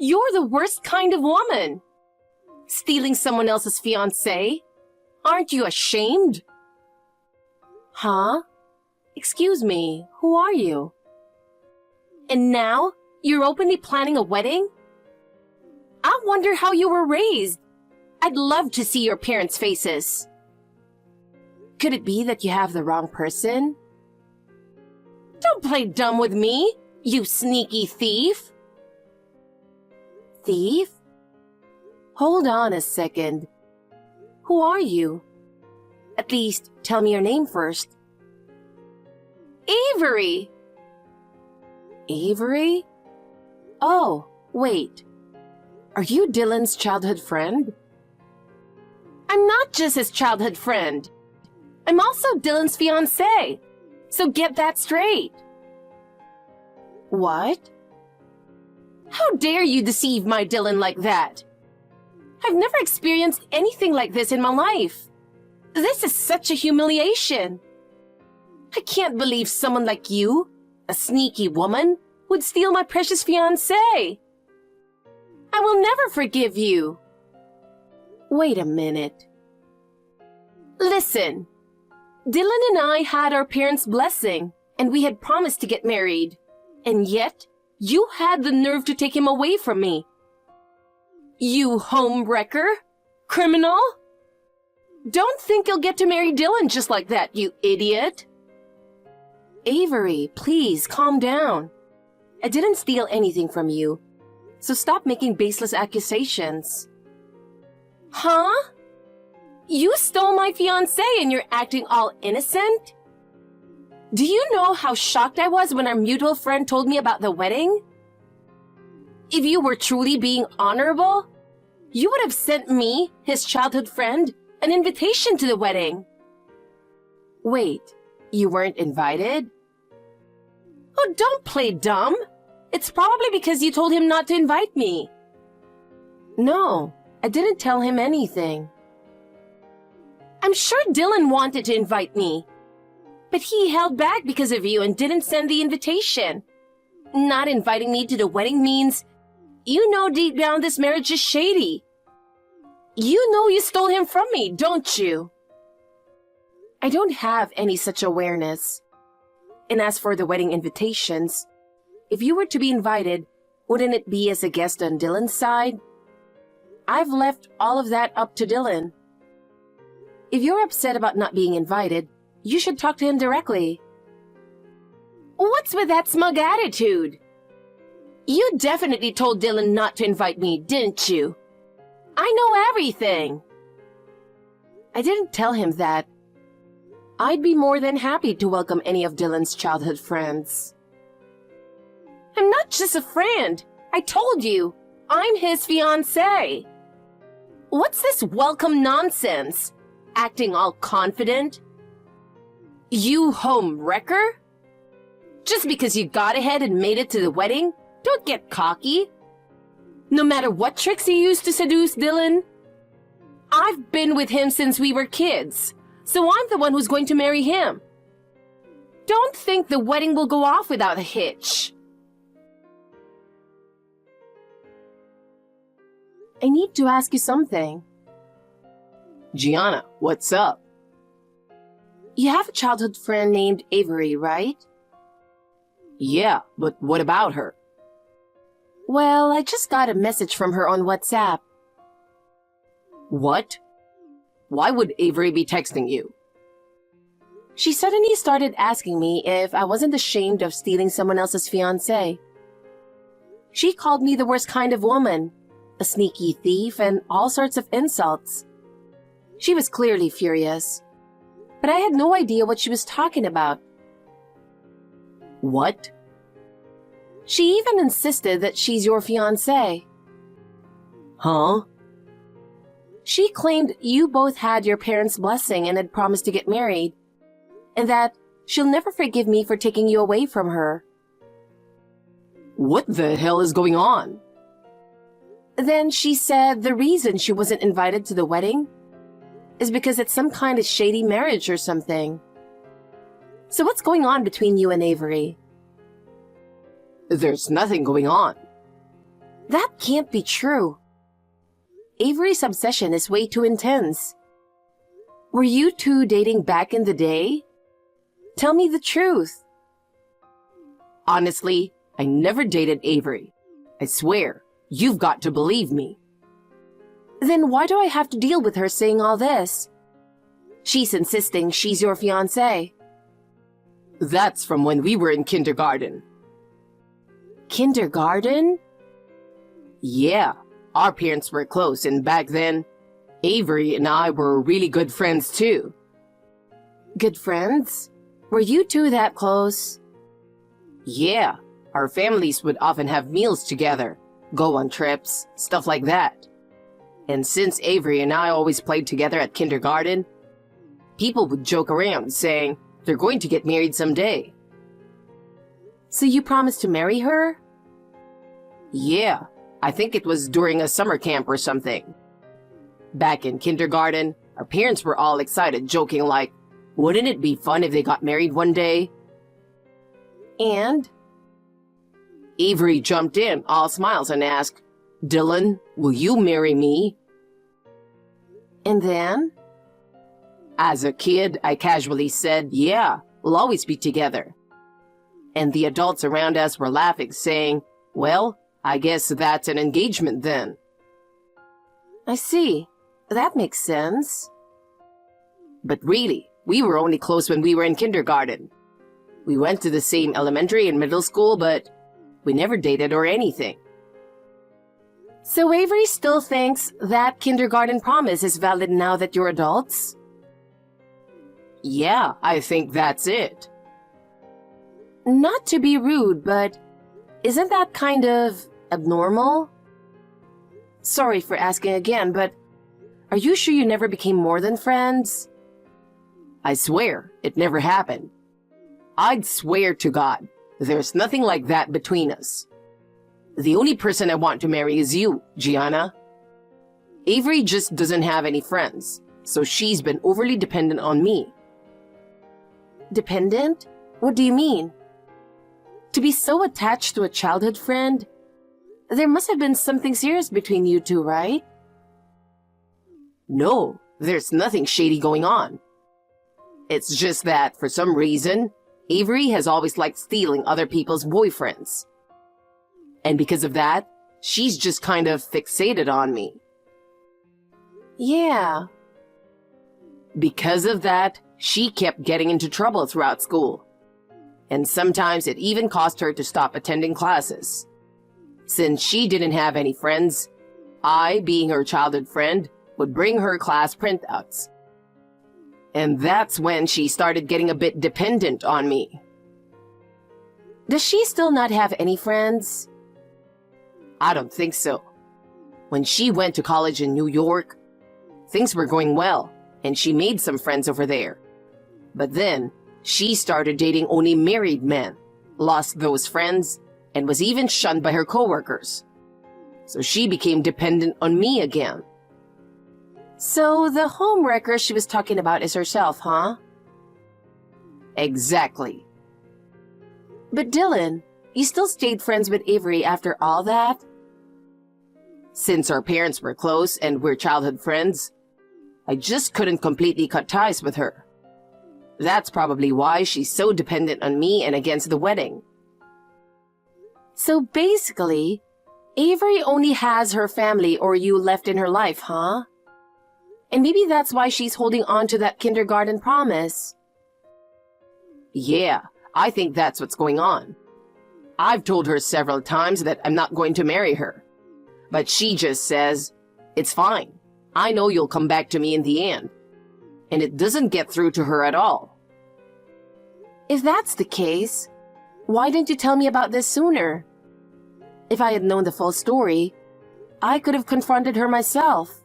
You're the worst kind of woman. Stealing someone else's fiancé? Aren't you ashamed? Huh? Excuse me, who are you? And now, you're openly planning a wedding? I wonder how you were raised. I'd love to see your parents' faces. Could it be that you have the wrong person? Don't play dumb with me, you sneaky thief. Thief? Hold on a second. Who are you? At least, tell me your name first. Avery! Avery? Oh, wait. Are you Dylan's childhood friend? I'm not just his childhood friend. I'm also Dylan's fiancé. So get that straight. What? How dare you deceive my Dylan like that? I've never experienced anything like this in my life. This is such a humiliation. I can't believe someone like you, a sneaky woman, would steal my precious fiancé. I will never forgive you. Wait a minute. Listen, Dylan and I had our parents' blessing, and we had promised to get married. And yet, you had the nerve to take him away from me. You homewrecker? Criminal? Don't think you'll get to marry Dylan just like that, you idiot. Avery, please calm down. I didn't steal anything from you, so stop making baseless accusations. Huh? You stole my fiancé and you're acting all innocent? Do you know how shocked I was when our mutual friend told me about the wedding? If you were truly being honorable, you would have sent me, his childhood friend, an invitation to the wedding. Wait, you weren't invited? Oh, don't play dumb. It's probably because you told him not to invite me. No, I didn't tell him anything. I'm sure Dylan wanted to invite me, but he held back because of you and didn't send the invitation. Not inviting me to the wedding means you know deep down this marriage is shady. You know you stole him from me, don't you? I don't have any such awareness. And as for the wedding invitations, if you were to be invited, wouldn't it be as a guest on Dylan's side? I've left all of that up to Dylan. If you're upset about not being invited, you should talk to him directly. What's with that smug attitude? You definitely told Dylan not to invite me, didn't you? I know everything. I didn't tell him that. I'd be more than happy to welcome any of Dylan's childhood friends. I'm not just a friend. I told you, I'm his fiancé. What's this welcome nonsense? Acting all confident? You home wrecker? Just because you got ahead and made it to the wedding, don't get cocky. No matter what tricks you used to seduce Dylan, I've been with him since we were kids, so I'm the one who's going to marry him. Don't think the wedding will go off without a hitch. I need to ask you something. Gianna, what's up? You have a childhood friend named Avery, right? Yeah, but what about her? Well, I just got a message from her on WhatsApp. What? Why would Avery be texting you? She suddenly started asking me if I wasn't ashamed of stealing someone else's fiancé. She called me the worst kind of woman, a sneaky thief, and all sorts of insults. She was clearly furious, but I had no idea what she was talking about. What? She even insisted that she's your fiancé. Huh? She claimed you both had your parents' blessing and had promised to get married, and that she'll never forgive me for taking you away from her. What the hell is going on? Then she said the reason she wasn't invited to the wedding is because it's some kind of shady marriage or something. So what's going on between you and Avery? There's nothing going on. That can't be true. Avery's obsession is way too intense. Were you two dating back in the day? Tell me the truth. Honestly, I never dated Avery. I swear, you've got to believe me. Then why do I have to deal with her saying all this? She's insisting she's your fiancé. That's from when we were in kindergarten. Kindergarten? Yeah, our parents were close, and back then, Avery and I were really good friends too. Good friends? Were you two that close? Yeah, our families would often have meals together, go on trips, stuff like that. And since Avery and I always played together at kindergarten, people would joke around saying they're going to get married someday. So you promised to marry her? Yeah, I think it was during a summer camp or something. Back in kindergarten, our parents were all excited, joking like, wouldn't it be fun if they got married one day? And? Avery jumped in, all smiles, and asked, Dylan, will you marry me? And then? As a kid, I casually said, yeah, we'll always be together. And the adults around us were laughing, saying, well, I guess that's an engagement then. I see. That makes sense. But really, we were only close when we were in kindergarten. We went to the same elementary and middle school, but we never dated or anything. So Avery still thinks that kindergarten promise is valid now that you're adults? Yeah, I think that's it. Not to be rude, but isn't that kind of abnormal? Sorry for asking again, but are you sure you never became more than friends? I swear, it never happened. I'd swear to God, there's nothing like that between us. The only person I want to marry is you, Gianna. Avery just doesn't have any friends, so she's been overly dependent on me. Dependent? What do you mean? To be so attached to a childhood friend? There must have been something serious between you two, right? No, there's nothing shady going on. It's just that, for some reason, Avery has always liked stealing other people's boyfriends. And because of that, she's just kind of fixated on me. Yeah. Because of that, she kept getting into trouble throughout school. And sometimes it even caused her to stop attending classes. Since she didn't have any friends, I, being her childhood friend, would bring her class printouts. And that's when she started getting a bit dependent on me. Does she still not have any friends? I don't think so. When she went to college in New York, things were going well, and she made some friends over there. But then, she started dating only married men, lost those friends, and was even shunned by her coworkers. So she became dependent on me again. So the homewrecker she was talking about is herself, huh? Exactly. But Dylan, you still stayed friends with Avery after all that? Since our parents were close and we're childhood friends, I just couldn't completely cut ties with her. That's probably why she's so dependent on me and against the wedding. So basically, Avery only has her family or you left in her life, huh? And maybe that's why she's holding on to that kindergarten promise. Yeah, I think that's what's going on. I've told her several times that I'm not going to marry her. But she just says, it's fine. I know you'll come back to me in the end. And it doesn't get through to her at all. If that's the case, why didn't you tell me about this sooner? If I had known the full story, I could have confronted her myself.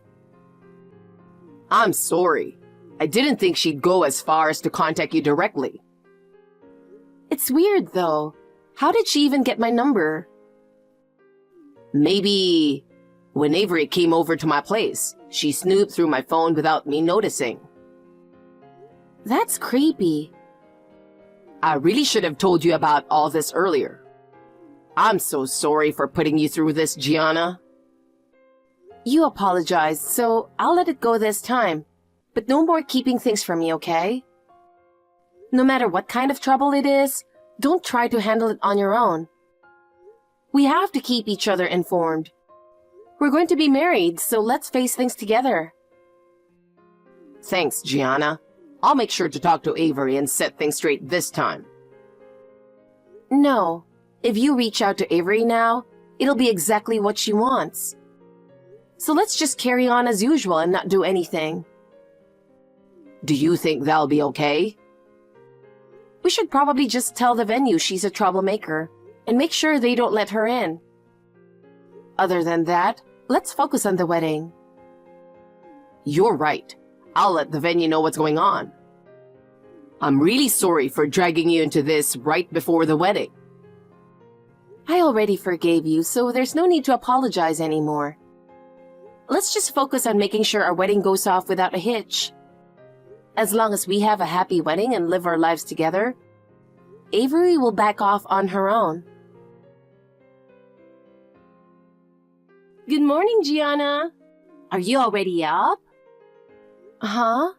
I'm sorry. I didn't think she'd go as far as to contact you directly. It's weird, though. How did she even get my number? Maybe when Avery came over to my place, she snooped through my phone without me noticing. That's creepy. I really should have told you about all this earlier. I'm so sorry for putting you through this, Gianna. You apologized, so I'll let it go this time. But no more keeping things from me, okay? No matter what kind of trouble it is, don't try to handle it on your own. We have to keep each other informed. We're going to be married, so let's face things together. Thanks, Gianna. I'll make sure to talk to Avery and set things straight this time. No. If you reach out to Avery now, it'll be exactly what she wants. So let's just carry on as usual and not do anything. Do you think that'll be okay? We should probably just tell the venue she's a troublemaker and make sure they don't let her in. Other than that, let's focus on the wedding. You're right. I'll let the venue know what's going on. I'm really sorry for dragging you into this right before the wedding. I already forgave you, so there's no need to apologize anymore. Let's just focus on making sure our wedding goes off without a hitch. As long as we have a happy wedding and live our lives together, Avery will back off on her own. Good morning, Gianna. Are you already up? Huh?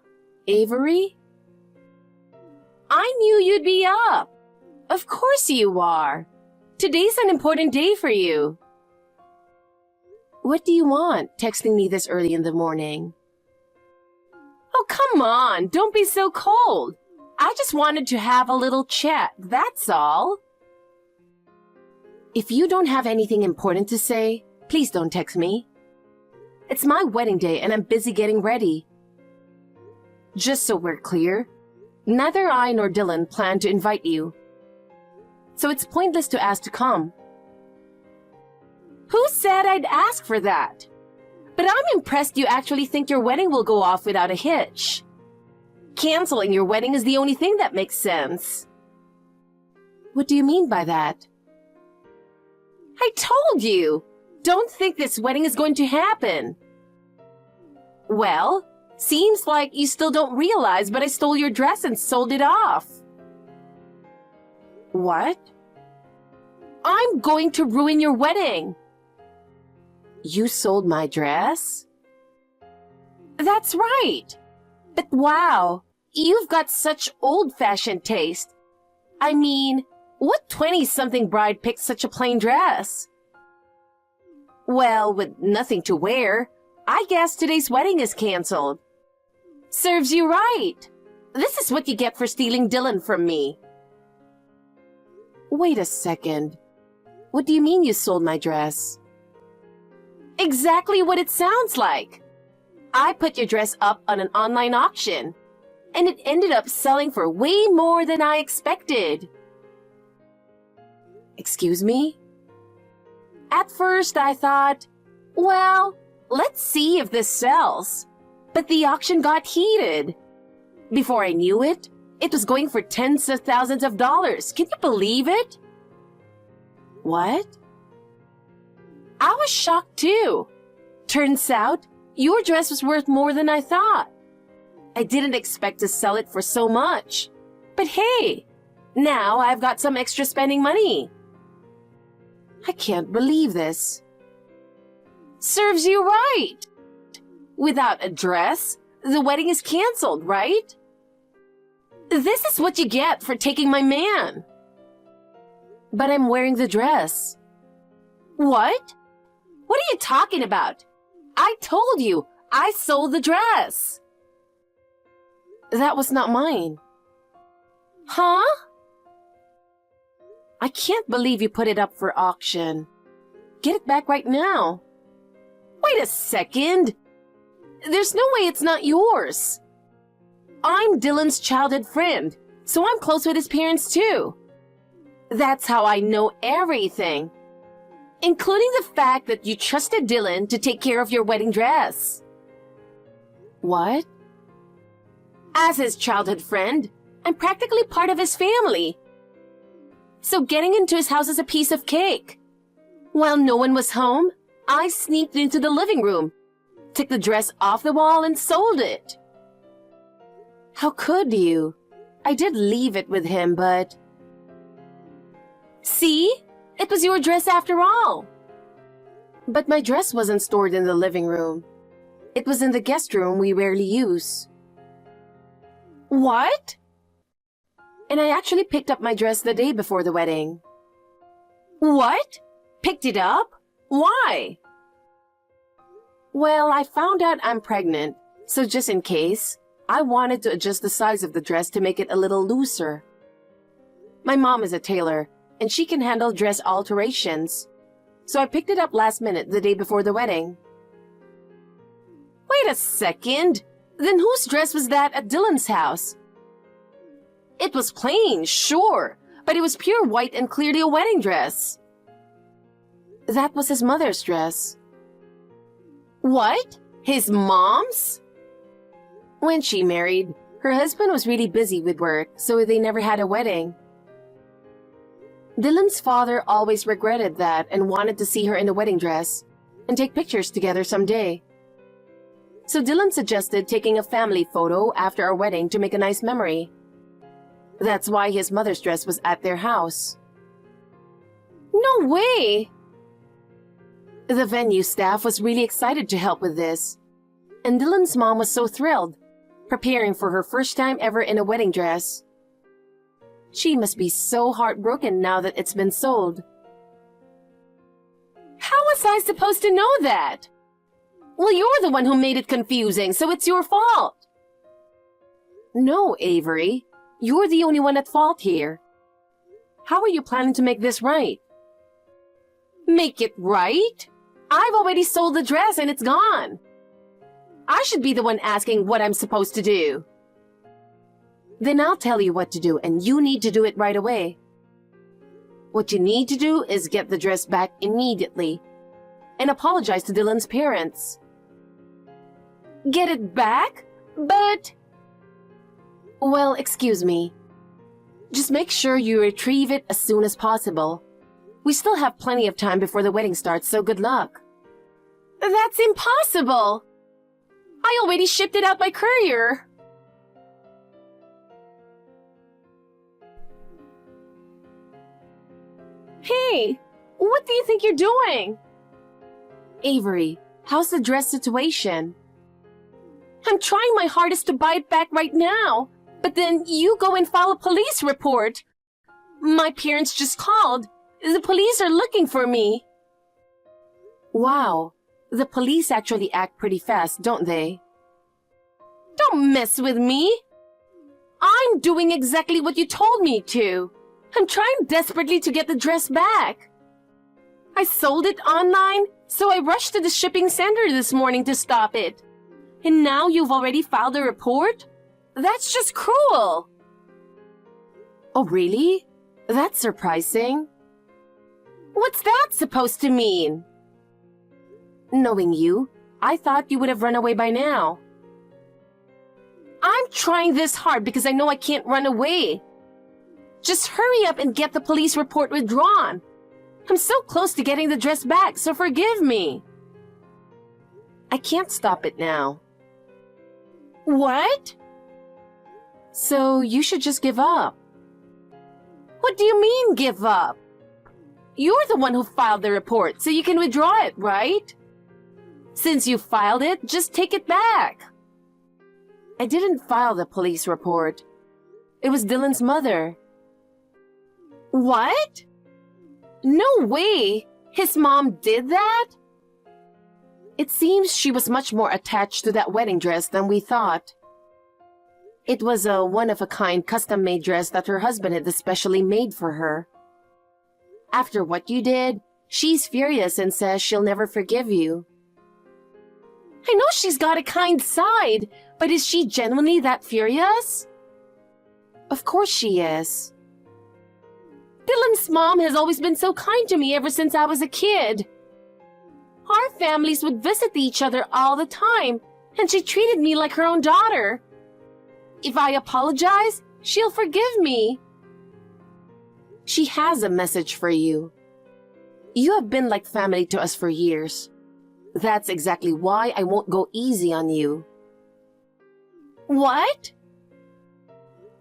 Avery? I knew you'd be up. Of course you are. Today's an important day for you. What do you want, texting me this early in the morning? Oh, come on. Don't be so cold. I just wanted to have a little chat, that's all. If you don't have anything important to say, please don't text me. It's my wedding day and I'm busy getting ready. Just so we're clear, neither I nor Dylan plan to invite you. So it's pointless to ask to come. Who said I'd ask for that? But I'm impressed you actually think your wedding will go off without a hitch. Canceling your wedding is the only thing that makes sense. What do you mean by that? I told you! Don't think this wedding is going to happen. Well, seems like you still don't realize, but I stole your dress and sold it off. What? I'm going to ruin your wedding. You sold my dress? That's right. But wow, you've got such old-fashioned taste. I mean, what 20-something bride picked such a plain dress? Well, with nothing to wear, I guess today's wedding is canceled. Serves you right. This is what you get for stealing Dylan from me. Wait a second. What do you mean you sold my dress? Exactly what it sounds like. I put your dress up on an online auction, and it ended up selling for way more than I expected. Excuse me? At first I thought, well, let's see if this sells. But the auction got heated. Before I knew it, it was going for tens of thousands of dollars. Can you believe it? What? I was shocked too. Turns out, your dress was worth more than I thought. I didn't expect to sell it for so much. But hey, now I've got some extra spending money. I can't believe this. Serves you right. Without a dress, the wedding is canceled, right? This is what you get for taking my man. But I'm wearing the dress. What? What are you talking about? I told you, I sold the dress. That was not mine. Huh? I can't believe you put it up for auction. Get it back right now. Wait a second. There's no way it's not yours. I'm Dylan's childhood friend, so I'm close with his parents too. That's how I know everything, including the fact that you trusted Dylan to take care of your wedding dress. What? As his childhood friend, I'm practically part of his family. So getting into his house is a piece of cake. While no one was home, I sneaked into the living room, took the dress off the wall and sold it. How could you? I did leave it with him, but... See? It was your dress after all. But my dress wasn't stored in the living room. It was in the guest room we rarely use. What? And I actually picked up my dress the day before the wedding. What? Picked it up? Why? Well, I found out I'm pregnant, so just in case, I wanted to adjust the size of the dress to make it a little looser. My mom is a tailor, and she can handle dress alterations. So I picked it up last minute the day before the wedding. Wait a second. Then whose dress was that at Dylan's house? It was plain, sure, but it was pure white and clearly a wedding dress. That was his mother's dress. What? His mom's? When she married, her husband was really busy with work, so they never had a wedding. Dylan's father always regretted that and wanted to see her in a wedding dress and take pictures together someday. So Dylan suggested taking a family photo after our wedding to make a nice memory. That's why his mother's dress was at their house. No way! The venue staff was really excited to help with this, and Dylan's mom was so thrilled, preparing for her first time ever in a wedding dress. She must be so heartbroken now that it's been sold. How was I supposed to know that? Well, you're the one who made it confusing, so it's your fault. No, Avery. You're the only one at fault here. How are you planning to make this right? Make it right? I've already sold the dress and it's gone. I should be the one asking what I'm supposed to do. Then I'll tell you what to do, and you need to do it right away. What you need to do is get the dress back immediately and apologize to Dylan's parents. Get it back? But... Well, excuse me. Just make sure you retrieve it as soon as possible. We still have plenty of time before the wedding starts, so good luck. That's impossible! I already shipped it out by courier. Hey, what do you think you're doing? Avery, how's the dress situation? I'm trying my hardest to buy it back right now, but then you go and file a police report. My parents just called. The police are looking for me. Wow, the police actually act pretty fast, don't they? Don't mess with me. I'm doing exactly what you told me to. I'm trying desperately to get the dress back. I sold it online, so I rushed to the shipping center this morning to stop it. And now you've already filed a report? That's just cruel. Oh, really? That's surprising. What's that supposed to mean? Knowing you, I thought you would have run away by now. I'm trying this hard because I know I can't run away. Just hurry up and get the police report withdrawn. I'm so close to getting the dress back, so forgive me. I can't stop it now. What? So you should just give up. What do you mean, give up? You're the one who filed the report, so you can withdraw it, right? Since you filed it, just take it back. I didn't file the police report. It was Dylan's mother. What? No way! His mom did that? It seems she was much more attached to that wedding dress than we thought. It was a one-of-a-kind custom-made dress that her husband had especially made for her. After what you did, she's furious and says she'll never forgive you. I know she's got a kind side, but is she genuinely that furious? Of course she is. Dylan's mom has always been so kind to me ever since I was a kid. Our families would visit each other all the time, and she treated me like her own daughter. If I apologize, she'll forgive me. She has a message for you. You have been like family to us for years. That's exactly why I won't go easy on you. What?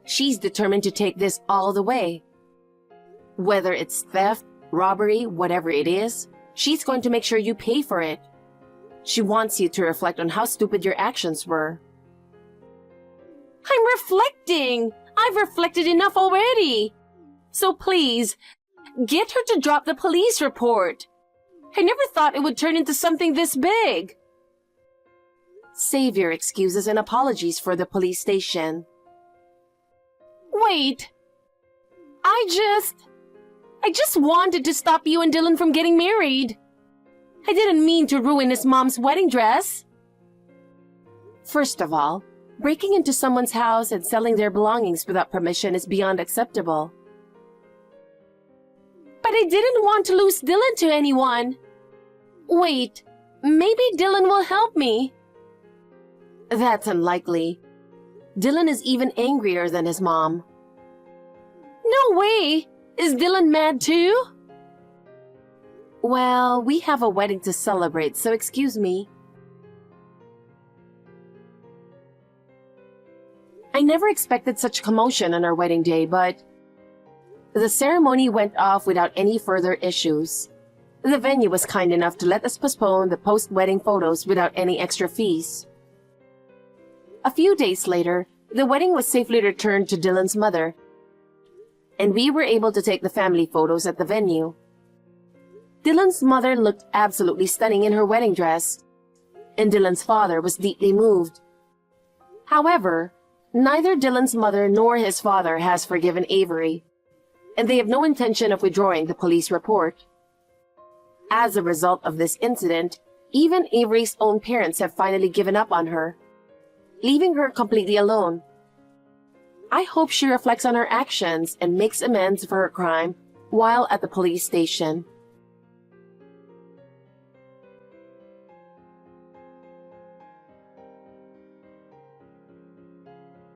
She's determined to take this all the way. Whether it's theft, robbery, whatever it is, she's going to make sure you pay for it. She wants you to reflect on how stupid your actions were. I'm reflecting! I've reflected enough already! So please, get her to drop the police report. I never thought it would turn into something this big. Save your excuses and apologies for the police station. Wait! I just wanted to stop you and Dylan from getting married. I didn't mean to ruin his mom's wedding dress. First of all, breaking into someone's house and selling their belongings without permission is beyond acceptable. But I didn't want to lose Dylan to anyone. Wait, maybe Dylan will help me. That's unlikely. Dylan is even angrier than his mom. No way! Is Dylan mad too? Well, we have a wedding to celebrate, so excuse me. I never expected such commotion on our wedding day, but the ceremony went off without any further issues. The venue was kind enough to let us postpone the post-wedding photos without any extra fees. A few days later, the wedding was safely returned to Dylan's mother, and we were able to take the family photos at the venue. Dylan's mother looked absolutely stunning in her wedding dress, and Dylan's father was deeply moved. However, neither Dylan's mother nor his father has forgiven Avery, and they have no intention of withdrawing the police report. As a result of this incident, even Avery's own parents have finally given up on her, leaving her completely alone. I hope she reflects on her actions and makes amends for her crime while at the police station.